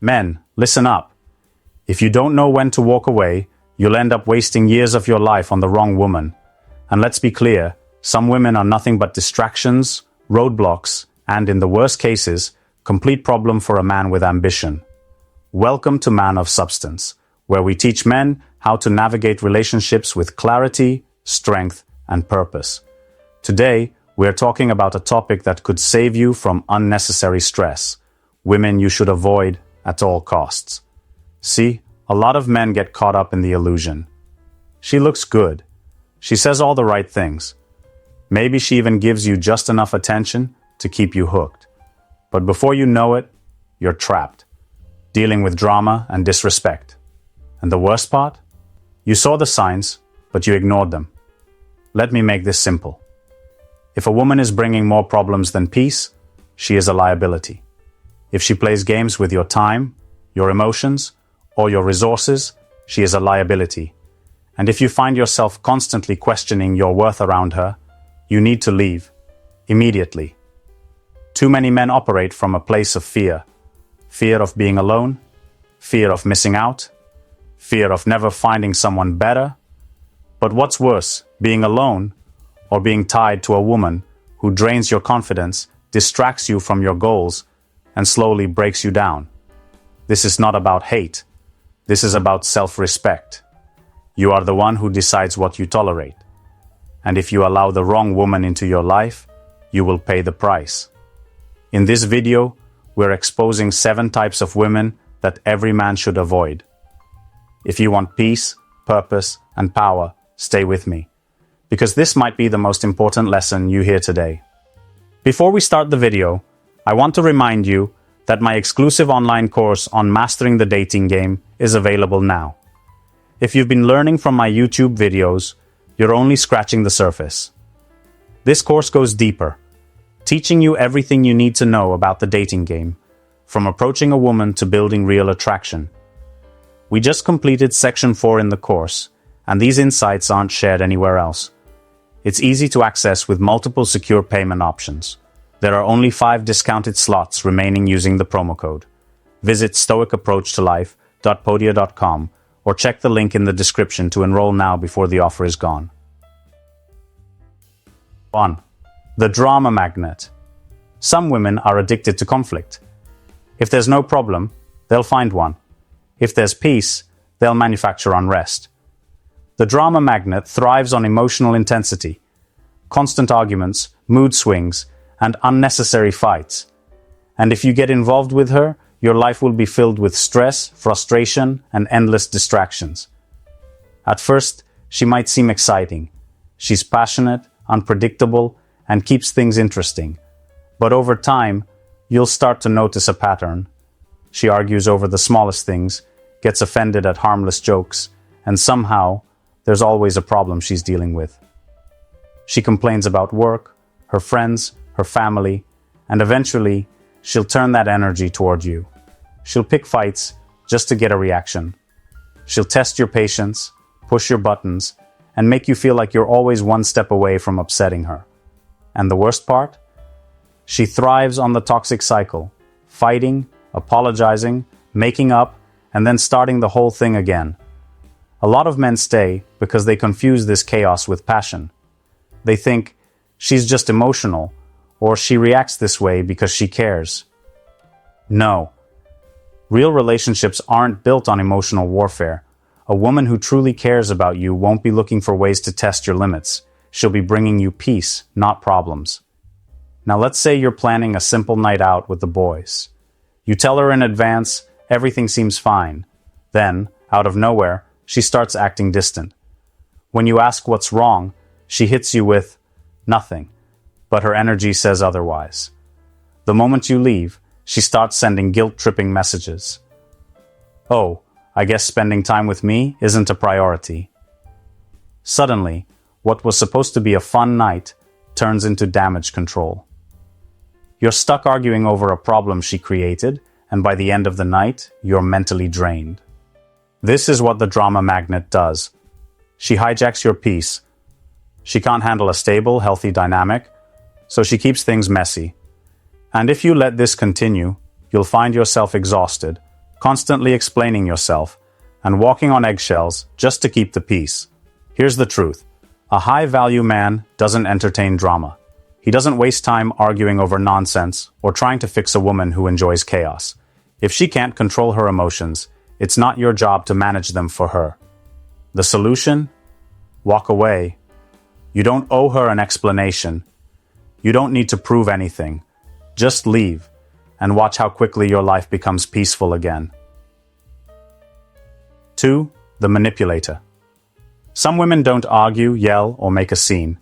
Men, listen up. If you don't know when to walk away, you'll end up wasting years of your life on the wrong woman. And let's be clear, some women are nothing but distractions, roadblocks, and in the worst cases, complete problem for a man with ambition. Welcome to Man of Substance, where we teach men how to navigate relationships with clarity, strength, and purpose. Today, we are talking about a topic that could save you from unnecessary stress. Women you should avoid at all costs. See, a lot of men get caught up in the illusion. She looks good. She says all the right things. Maybe she even gives you just enough attention to keep you hooked. But before you know it, you're trapped, dealing with drama and disrespect. And the worst part? You saw the signs, but you ignored them. Let me make this simple. If a woman is bringing more problems than peace, she is a liability. If she plays games with your time, your emotions, or your resources, she is a liability. And if you find yourself constantly questioning your worth around her, you need to leave, immediately. Too many men operate from a place of fear. Fear of being alone, fear of missing out, fear of never finding someone better. But what's worse, being alone or being tied to a woman who drains your confidence, distracts you from your goals, and slowly breaks you down? This is not about hate. This is about self-respect. You are the one who decides what you tolerate. And if you allow the wrong woman into your life, you will pay the price. In this video, we're exposing 7 types of women that every man should avoid. If you want peace, purpose, and power, stay with me, because this might be the most important lesson you hear today. Before we start the video, I want to remind you that my exclusive online course on mastering the dating game is available now. If you've been learning from my YouTube videos, you're only scratching the surface. This course goes deeper, teaching you everything you need to know about the dating game, from approaching a woman to building real attraction. We just completed Section 4 in the course, and these insights aren't shared anywhere else. It's easy to access with multiple secure payment options. There are only 5 discounted slots remaining using the promo code. Visit stoicapproachtolife.podia.com or check the link in the description to enroll now before the offer is gone. 1. The drama magnet. Some women are addicted to conflict. If there's no problem, they'll find one. If there's peace, they'll manufacture unrest. The drama magnet thrives on emotional intensity, constant arguments, mood swings, and unnecessary fights. And if you get involved with her, your life will be filled with stress, frustration, and endless distractions. At first, she might seem exciting. She's passionate, unpredictable, and keeps things interesting. But over time, you'll start to notice a pattern. She argues over the smallest things, gets offended at harmless jokes, and somehow, there's always a problem she's dealing with. She complains about work, her friends, her family, and eventually, she'll turn that energy toward you. She'll pick fights just to get a reaction. She'll test your patience, push your buttons, and make you feel like you're always one step away from upsetting her. And the worst part? She thrives on the toxic cycle, fighting, apologizing, making up, and then starting the whole thing again. A lot of men stay because they confuse this chaos with passion. They think, she's just emotional, or she reacts this way because she cares. No. Real relationships aren't built on emotional warfare. A woman who truly cares about you won't be looking for ways to test your limits. She'll be bringing you peace, not problems. Now let's say you're planning a simple night out with the boys. You tell her in advance, everything seems fine. Then, out of nowhere, she starts acting distant. When you ask what's wrong, she hits you with nothing, but her energy says otherwise. The moment you leave, she starts sending guilt-tripping messages. Oh, I guess spending time with me isn't a priority. Suddenly, what was supposed to be a fun night turns into damage control. You're stuck arguing over a problem she created, and by the end of the night, you're mentally drained. This is what the drama magnet does. She hijacks your peace. She can't handle a stable, healthy dynamic, so she keeps things messy. And if you let this continue, you'll find yourself exhausted, constantly explaining yourself, and walking on eggshells just to keep the peace. Here's the truth. A high-value man doesn't entertain drama. He doesn't waste time arguing over nonsense or trying to fix a woman who enjoys chaos. If she can't control her emotions, it's not your job to manage them for her. The solution? Walk away. You don't owe her an explanation. You don't need to prove anything. Just leave, and watch how quickly your life becomes peaceful again. 2. The manipulator. Some women don't argue, yell, or make a scene.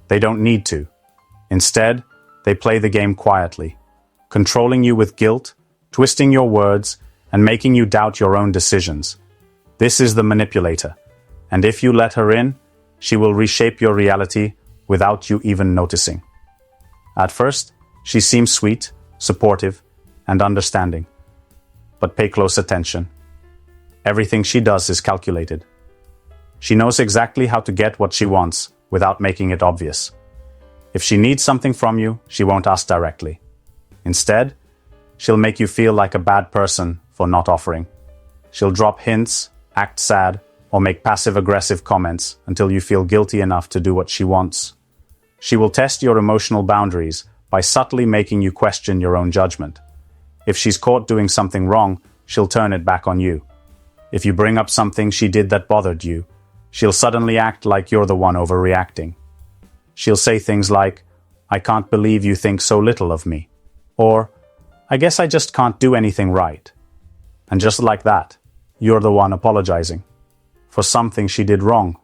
They don't need to. Instead, they play the game quietly, controlling you with guilt, twisting your words, and making you doubt your own decisions. This is the manipulator, and if you let her in, she will reshape your reality without you even noticing. At first, she seems sweet, supportive, and understanding. But pay close attention. Everything she does is calculated. She knows exactly how to get what she wants without making it obvious. If she needs something from you, she won't ask directly. Instead, she'll make you feel like a bad person for not offering. She'll drop hints, act sad, or make passive-aggressive comments until you feel guilty enough to do what she wants. She will test your emotional boundaries by subtly making you question your own judgment. If she's caught doing something wrong, she'll turn it back on you. If you bring up something she did that bothered you, she'll suddenly act like you're the one overreacting. She'll say things like, "I can't believe you think so little of me," or, "I guess I just can't do anything right." And just like that, you're the one apologizing for something she did wrong.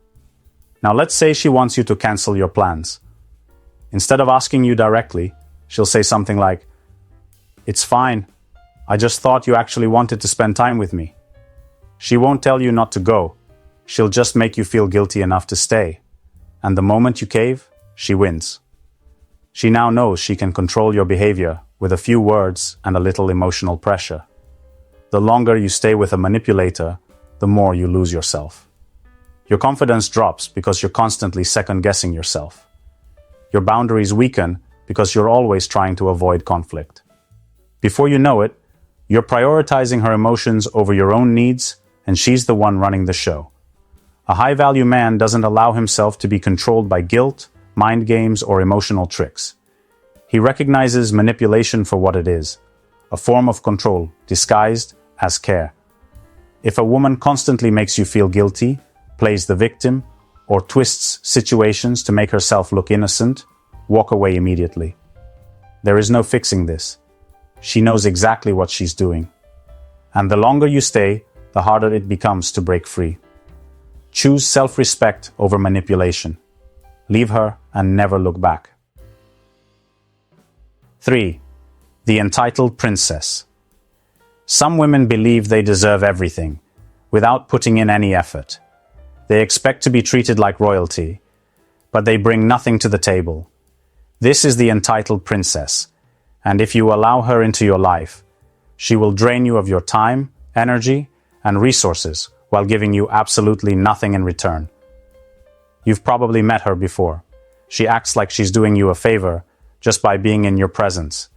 Now let's say she wants you to cancel your plans. Instead of asking you directly, she'll say something like, "It's fine. I just thought you actually wanted to spend time with me." She won't tell you not to go. She'll just make you feel guilty enough to stay. And the moment you cave, she wins. She now knows she can control your behavior with a few words and a little emotional pressure. The longer you stay with a manipulator, the more you lose yourself. Your confidence drops because you're constantly second-guessing yourself. Your boundaries weaken because you're always trying to avoid conflict. Before you know it, you're prioritizing her emotions over your own needs, and she's the one running the show. A high-value man doesn't allow himself to be controlled by guilt, mind games, or emotional tricks. He recognizes manipulation for what it is, a form of control disguised as care. If a woman constantly makes you feel guilty, plays the victim, or twists situations to make herself look innocent, walk away immediately. There is no fixing this. She knows exactly what she's doing. And the longer you stay, the harder it becomes to break free. Choose self-respect over manipulation. Leave her and never look back. 3. The entitled princess. Some women believe they deserve everything, without putting in any effort. They expect to be treated like royalty, but they bring nothing to the table. This is the entitled princess, and if you allow her into your life, she will drain you of your time, energy, and resources while giving you absolutely nothing in return. You've probably met her before. She acts like she's doing you a favor just by being in your presence.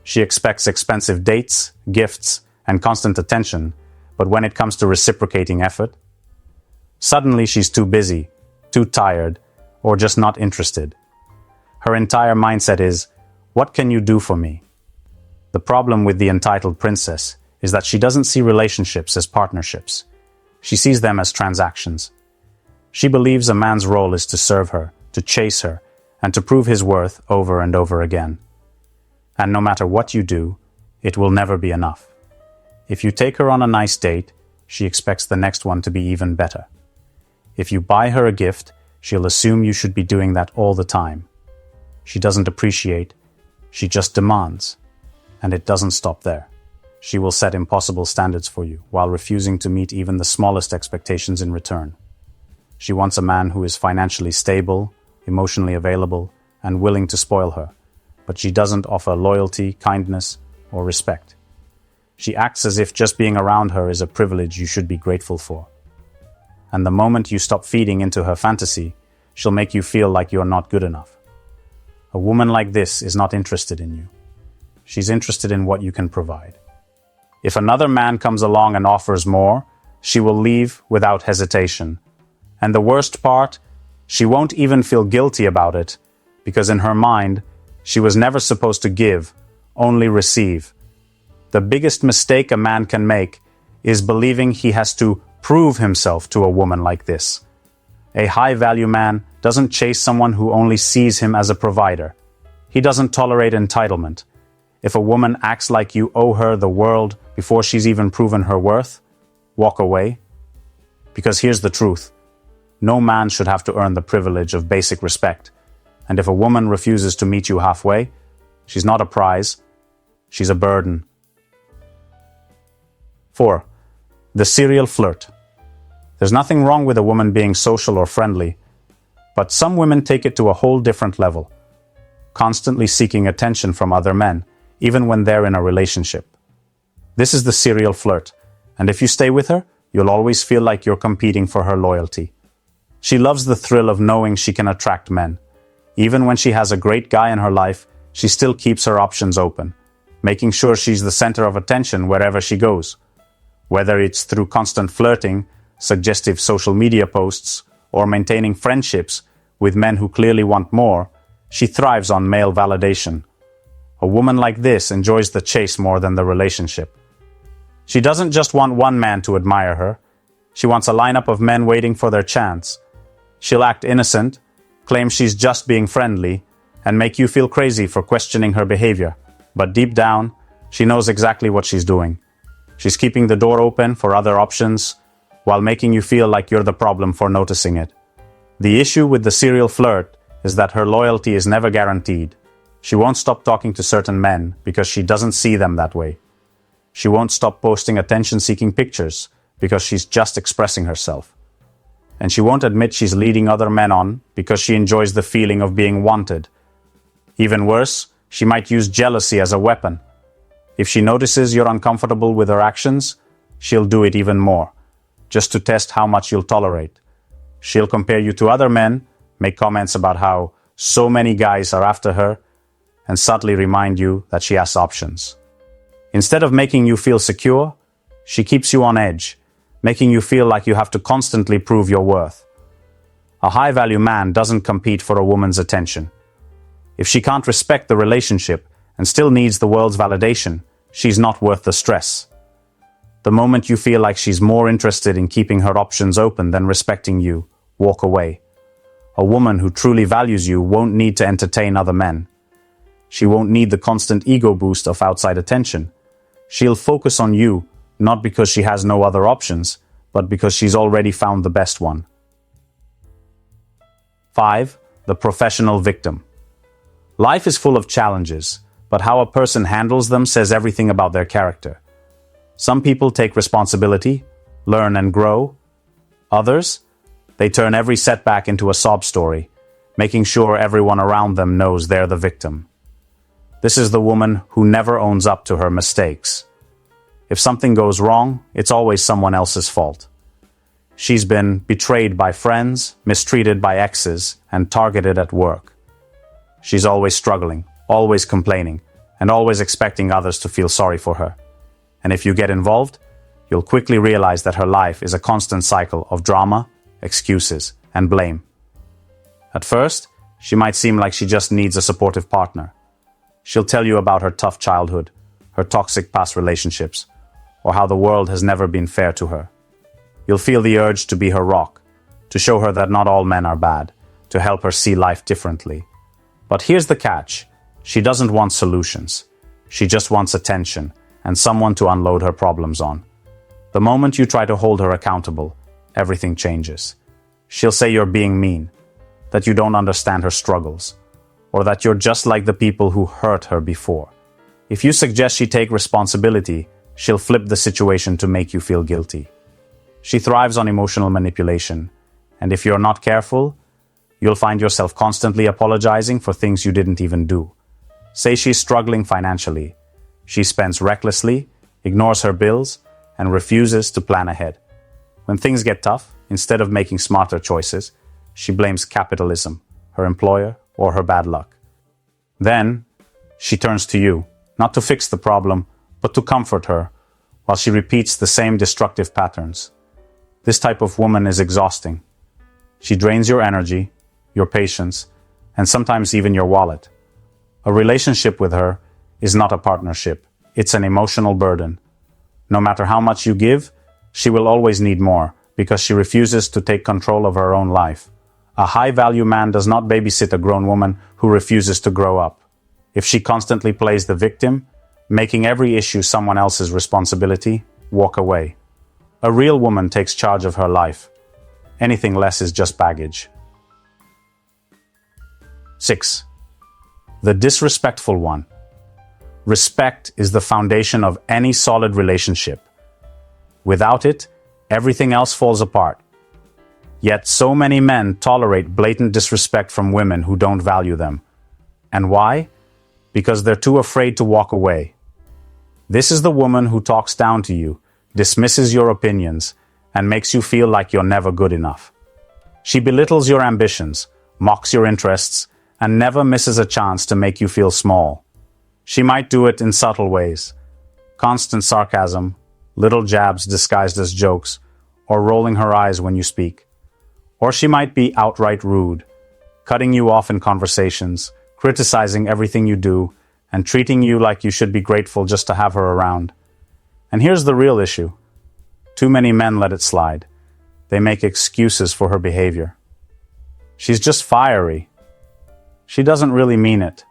She expects expensive dates, gifts, and constant attention, but when it comes to reciprocating effort, suddenly she's too busy, too tired, or just not interested. Her entire mindset is, "What can you do for me?" The problem with the entitled princess is that she doesn't see relationships as partnerships. She sees them as transactions. She believes a man's role is to serve her, to chase her, and to prove his worth over and over again. And no matter what you do, it will never be enough. If you take her on a nice date, she expects the next one to be even better. If you buy her a gift, she'll assume you should be doing that all the time. She doesn't appreciate, she just demands. And it doesn't stop there. She will set impossible standards for you while refusing to meet even the smallest expectations in return. She wants a man who is financially stable, emotionally available, and willing to spoil her, but she doesn't offer loyalty, kindness, or respect. She acts as if just being around her is a privilege you should be grateful for. And the moment you stop feeding into her fantasy, she'll make you feel like you're not good enough. A woman like this is not interested in you. She's interested in what you can provide. If another man comes along and offers more, she will leave without hesitation. And the worst part, she won't even feel guilty about it, because in her mind, she was never supposed to give, only receive. The biggest mistake a man can make is believing he has to prove himself to a woman like this. A high-value man doesn't chase someone who only sees him as a provider. He doesn't tolerate entitlement. If a woman acts like you owe her the world before she's even proven her worth, walk away. Because here's the truth. No man should have to earn the privilege of basic respect. And if a woman refuses to meet you halfway, she's not a prize, she's a burden. 4. The serial flirt. There's nothing wrong with a woman being social or friendly, but some women take it to a whole different level, constantly seeking attention from other men, even when they're in a relationship. This is the serial flirt, and if you stay with her, you'll always feel like you're competing for her loyalty. She loves the thrill of knowing she can attract men. Even when she has a great guy in her life, she still keeps her options open, making sure she's the center of attention wherever she goes. Whether it's through constant flirting, suggestive social media posts, or maintaining friendships with men who clearly want more, she thrives on male validation. A woman like this enjoys the chase more than the relationship. She doesn't just want one man to admire her. She wants a lineup of men waiting for their chance. She'll act innocent, claim she's just being friendly, and make you feel crazy for questioning her behavior. But deep down, she knows exactly what she's doing. She's keeping the door open for other options, while making you feel like you're the problem for noticing it. The issue with the serial flirt is that her loyalty is never guaranteed. She won't stop talking to certain men because she doesn't see them that way. She won't stop posting attention-seeking pictures because she's just expressing herself. And she won't admit she's leading other men on because she enjoys the feeling of being wanted. Even worse, she might use jealousy as a weapon. If she notices you're uncomfortable with her actions, she'll do it even more, just to test how much you'll tolerate. She'll compare you to other men, make comments about how so many guys are after her, and subtly remind you that she has options. Instead of making you feel secure, she keeps you on edge, making you feel like you have to constantly prove your worth. A high-value man doesn't compete for a woman's attention. If she can't respect the relationship and still needs the world's validation, she's not worth the stress. The moment you feel like she's more interested in keeping her options open than respecting you, walk away. A woman who truly values you won't need to entertain other men. She won't need the constant ego boost of outside attention. She'll focus on you, not because she has no other options, but because she's already found the best one. 5. The professional victim. Life is full of challenges, but how a person handles them says everything about their character. Some people take responsibility, learn and grow. Others, they turn every setback into a sob story, making sure everyone around them knows they're the victim. This is the woman who never owns up to her mistakes. If something goes wrong, it's always someone else's fault. She's been betrayed by friends, mistreated by exes, and targeted at work. She's always struggling, always complaining, and always expecting others to feel sorry for her. And if you get involved, you'll quickly realize that her life is a constant cycle of drama, excuses, and blame. At first, she might seem like she just needs a supportive partner. She'll tell you about her tough childhood, her toxic past relationships, or how the world has never been fair to her. You'll feel the urge to be her rock, to show her that not all men are bad, to help her see life differently. But here's the catch. She doesn't want solutions. She just wants attention and someone to unload her problems on. The moment you try to hold her accountable, everything changes. She'll say you're being mean, that you don't understand her struggles, or that you're just like the people who hurt her before. If you suggest she take responsibility, she'll flip the situation to make you feel guilty. She thrives on emotional manipulation, and if you're not careful, you'll find yourself constantly apologizing for things you didn't even do. Say she's struggling financially. She spends recklessly, ignores her bills, and refuses to plan ahead. When things get tough, instead of making smarter choices, she blames capitalism, her employer, or her bad luck. Then, she turns to you, not to fix the problem, but to comfort her, while she repeats the same destructive patterns. This type of woman is exhausting. She drains your energy, your patience, and sometimes even your wallet. A relationship with her is not a partnership. It's an emotional burden. No matter how much you give, she will always need more because she refuses to take control of her own life. A high-value man does not babysit a grown woman who refuses to grow up. If she constantly plays the victim, making every issue someone else's responsibility, walk away. A real woman takes charge of her life. Anything less is just baggage. 6. The disrespectful one. Respect is the foundation of any solid relationship. Without it, everything else falls apart. Yet so many men tolerate blatant disrespect from women who don't value them. And why? Because they're too afraid to walk away. This is the woman who talks down to you, dismisses your opinions, and makes you feel like you're never good enough. She belittles your ambitions, mocks your interests, and never misses a chance to make you feel small. She might do it in subtle ways. Constant sarcasm, little jabs disguised as jokes, or rolling her eyes when you speak. Or she might be outright rude, cutting you off in conversations, criticizing everything you do, and treating you like you should be grateful just to have her around. And here's the real issue. Too many men let it slide. They make excuses for her behavior. She's just fiery. She doesn't really mean it.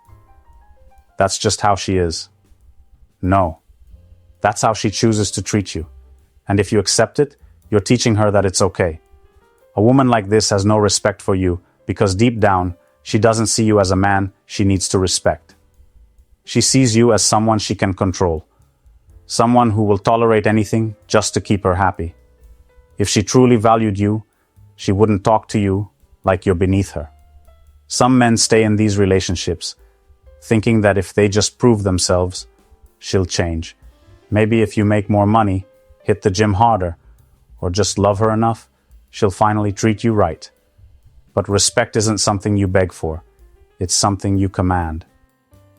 That's just how she is. No. That's how she chooses to treat you. And if you accept it, you're teaching her that it's okay. A woman like this has no respect for you because deep down, she doesn't see you as a man she needs to respect. She sees you as someone she can control. Someone who will tolerate anything just to keep her happy. If she truly valued you, she wouldn't talk to you like you're beneath her. Some men stay in these relationships, thinking that if they just prove themselves, she'll change. Maybe if you make more money, hit the gym harder, or just love her enough, she'll finally treat you right. But respect isn't something you beg for. It's something you command.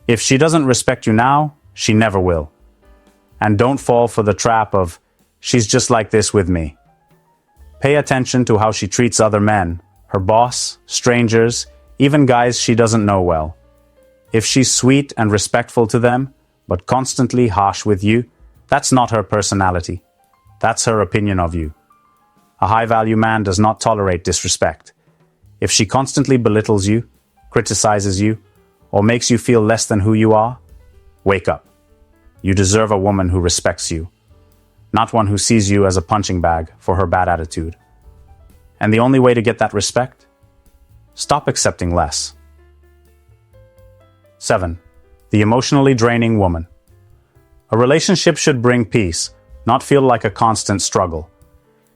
If she doesn't respect you now, she never will. And don't fall for the trap of, she's just like this with me. Pay attention to how she treats other men, her boss, strangers, even guys she doesn't know well. If she's sweet and respectful to them, but constantly harsh with you, that's not her personality. That's her opinion of you. A high-value man does not tolerate disrespect. If she constantly belittles you, criticizes you, or makes you feel less than who you are, wake up. You deserve a woman who respects you, not one who sees you as a punching bag for her bad attitude. And the only way to get that respect? Stop accepting less. 7. The emotionally draining woman. A relationship should bring peace, not feel like a constant struggle.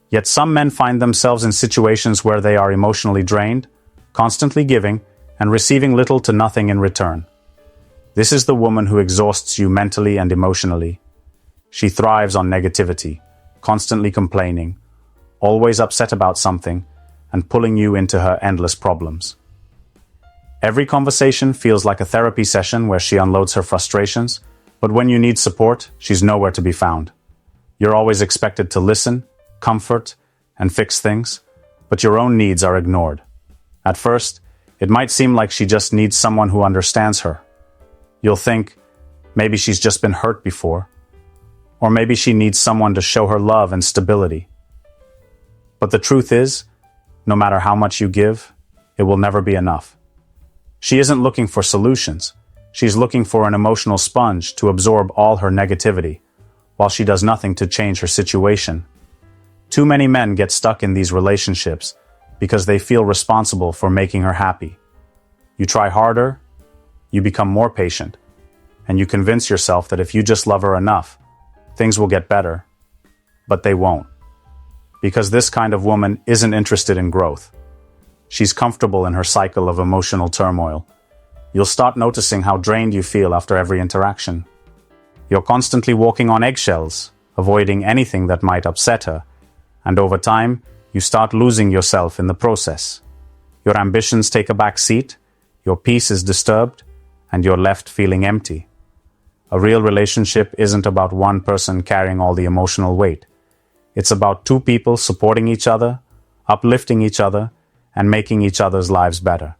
Yet some men find themselves in situations where they are emotionally drained, constantly giving, and receiving little to nothing in return. This is the woman who exhausts you mentally and emotionally. She thrives on negativity, constantly complaining, always upset about something, and pulling you into her endless problems. Every conversation feels like a therapy session where she unloads her frustrations, but when you need support, she's nowhere to be found. You're always expected to listen, comfort, and fix things, but your own needs are ignored. At first, it might seem like she just needs someone who understands her. You'll think, maybe she's just been hurt before, or maybe she needs someone to show her love and stability. But the truth is, no matter how much you give, it will never be enough. She isn't looking for solutions. She's looking for an emotional sponge to absorb all her negativity, while she does nothing to change her situation. Too many men get stuck in these relationships because they feel responsible for making her happy. You try harder, you become more patient, and you convince yourself that if you just love her enough, things will get better. But they won't. Because this kind of woman isn't interested in growth. She's comfortable in her cycle of emotional turmoil. You'll start noticing how drained you feel after every interaction. You're constantly walking on eggshells, avoiding anything that might upset her, and over time, you start losing yourself in the process. Your ambitions take a back seat, your peace is disturbed, and you're left feeling empty. A real relationship isn't about one person carrying all the emotional weight. It's about two people supporting each other, uplifting each other, and making each other's lives better.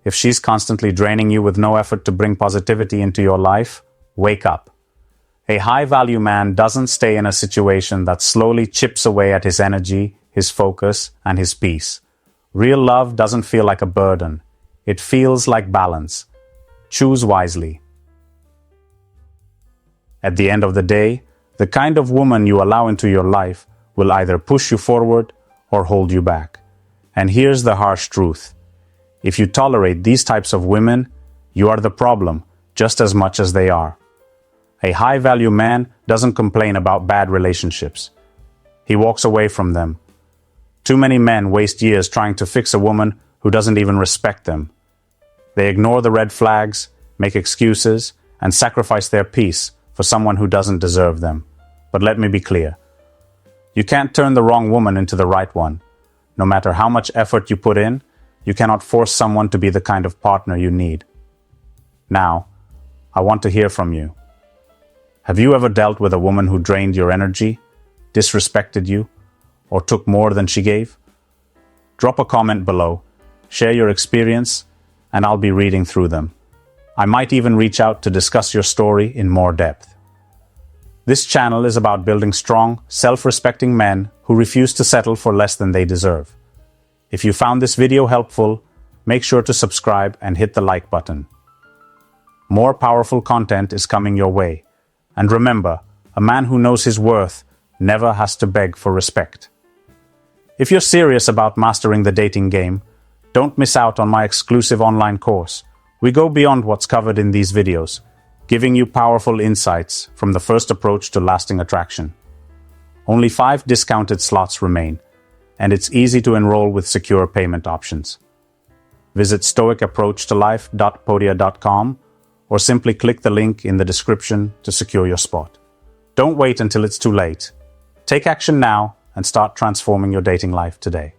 If she's constantly draining you with no effort to bring positivity into your life, wake up. A high-value man doesn't stay in a situation that slowly chips away at his energy, his focus, and his peace. Real love doesn't feel like a burden. It feels like balance. Choose wisely. At the end of the day, the kind of woman you allow into your life will either push you forward or hold you back. And here's the harsh truth. If you tolerate these types of women, you are the problem just as much as they are. A high-value man doesn't complain about bad relationships. He walks away from them. Too many men waste years trying to fix a woman who doesn't even respect them. They ignore the red flags, make excuses, and sacrifice their peace for someone who doesn't deserve them. But let me be clear. You can't turn the wrong woman into the right one. No matter how much effort you put in, you cannot force someone to be the kind of partner you need. Now, I want to hear from you. Have you ever dealt with a woman who drained your energy, disrespected you, or took more than she gave? Drop a comment below, share your experience, and I'll be reading through them. I might even reach out to discuss your story in more depth. This channel is about building strong, self-respecting men who refuse to settle for less than they deserve. If you found this video helpful, make sure to subscribe and hit the like button. More powerful content is coming your way. And remember, a man who knows his worth never has to beg for respect. If you're serious about mastering the dating game, don't miss out on my exclusive online course. We go beyond what's covered in these videos, giving you powerful insights from the first approach to lasting attraction. Only 5 discounted slots remain, and it's easy to enroll with secure payment options. Visit stoicapproachtolife.podia.com or simply click the link in the description to secure your spot. Don't wait until it's too late. Take action now and start transforming your dating life today.